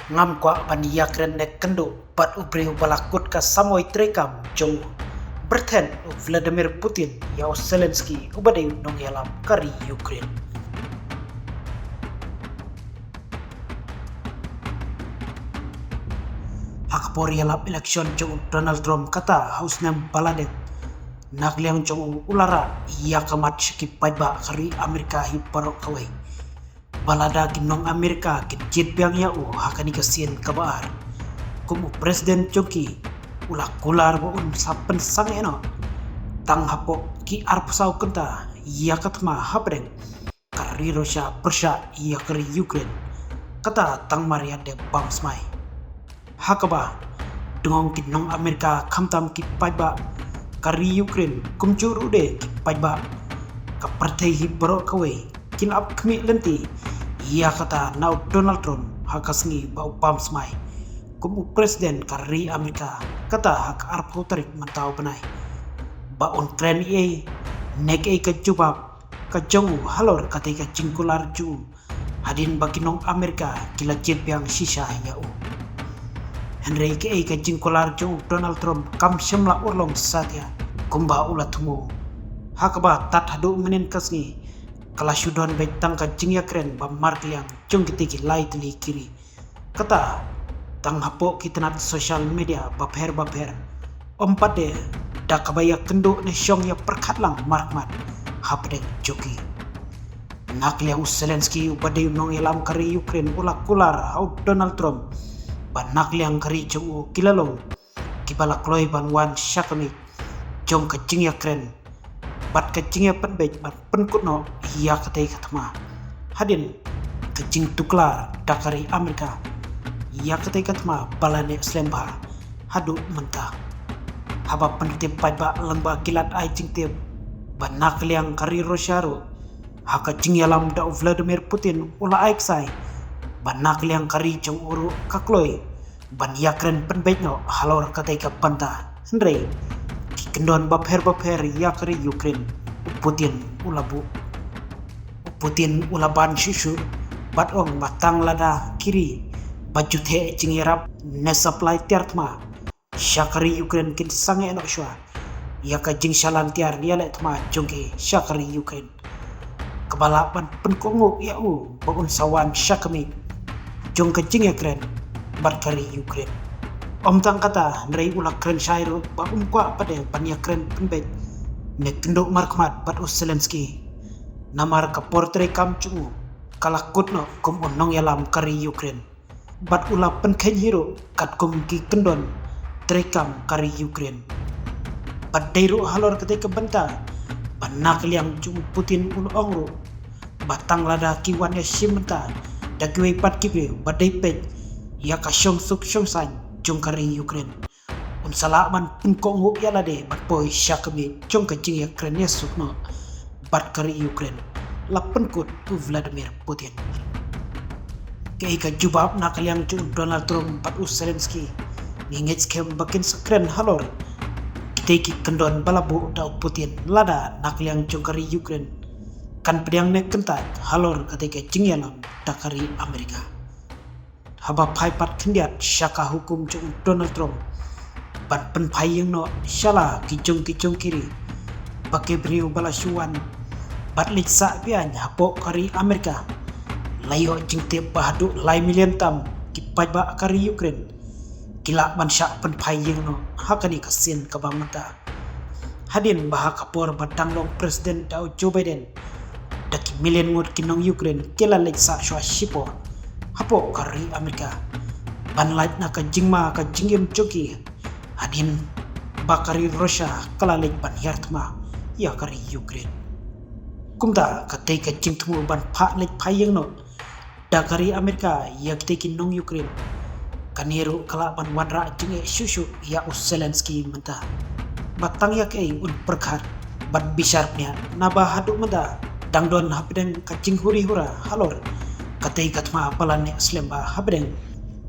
ngam kwa paniyak ren nek kendo pat ubreu balakut ka samoy trekam jong berten Vladimir Putin ya Zelensky ubade nong yalam kari Ukraine. Hakpor yalap election jong Donald Trump kata House nem paladet nakliang jong ulara ya kamat shikip paiba kari Amerika hi parok kawai balada kinong Amerika kit biang ya hakani kasien kabar kumu presiden joki ulah kular bo un sapen sang eno tang hapo ki arpsau kenta ya katma hapreng kari Russia Persia ya kari Ukraine kata tang maria de bangsmai hakaba dongong kinong Amerika kamtam ki paiba kari Ukraine kumjur ude ki paiba kapartai hi baro kawai kin up kmi lenti ia kata nau Donald Trump hakasngi bau bangsmai kumu presiden kari Amerika kata hak arpo tarik mantau benai ba on tren e nek e ka jubab ka jongu halor kata ka cingkular ju hadin baginong Amerika kila jempiang sisa ya Henry ke e ka cingkular ju Donald Trump kam semla urlong satya kumba ulatumo hakaba tat hadu menen kasngi kala shudon bai tangka jingya kren ba markliang jong kitiki light li kiri kata tang hapo kitanat social media bapher ompade dakabaya kendo ne syong ya perkatlang markmat hapdeng joki nakliang Zelensky ubade nong elam kari Ukraine ulak kular hau Donald Trump ba nakliang kari jong kilalong kibala kloy ban wan shakami jong ka jingya kren bat kecingnya penbej bat penkutno iya katai katma hadin kecing tuklar dakari Amerika iya katai katma balane slemba hadu mentah haba pentip paiba lengba kilat ai cingtip banak liang kari Rosyaro haka cingyalam da Vladimir Putin ula aiksai banak liang kari jong uru kakloy ban yakren penbejno halor katai kapanta hendrei kendon bapher ya kari Ukraine Putin ulaban shushu bat ong batang lada kiri baju the cingirap ne supply tiartma syakari Ukraine kin sange enok shwa ya ka jing shalan tiar dia le tma jongke syakari Ukraine kebalapan penkongo ya bagun sawan syakami jong ka jing Ukraine bat kari Ukraine Om tang kata nrei ulak kren shairu ba kwa pada pania kren penbet ne kendok markmat bat Zelensky namar ka portrait kam chu kalakutno kum onong yalam kari Ukraine bat ula penken hero kat kum ki kendon trekam kari Ukraine bat deiru halor kete kebenta banak liang chu Putin ul ongru batang lada kiwan ya simenta dagwe pat kibe badai pet ya ka syong suk syong san jong kari Ukraine salaman pengkongo yala de bat boy syakami jong kecing ya Ukraine sukno bat kari Ukraine lapen kut tu Vladimir Putin kei ka jubab nakaliang jong Donald Trump bat Zelensky ngingit skem bakin sekren halor kiteki kendon balabu da Putin lada nakaliang jong kari Ukraine kan pedang nek kentat halor ketika jingyalam da kari Amerika haba paipat kendiat syaka hukum jong Donald Trump bat penpayeng no syala kijong kiri pakai beriu balasuan bat liksa pian hapo kari Amerika layo jingte bahadu lai million tam kipat ba kari Ukraine kila bansya penpayeng no hakani kasin kabamata hadin bah kapor batang long presiden Joe Biden daki million ngut kinong Ukraine kila liksa shwa shipo hapo kari Amerika banlait na ka jingma ka jingim joki hadin bakari Russia kalalik ban yartma ya kari Ukraine kumta katay ka jingtmu ban palik payeng no da kari Amerika ya kiteki nong Ukraine kaniru kala ban wanra jinge shushu ya Zelensky menta batang ya kay un perkhat bat bisharpnya naba hadu meda dangdon hapdeng ka jinghuri hura halor katay katma palane slemba habdeng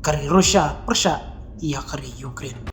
kari Russia Persia ya kari Ukraine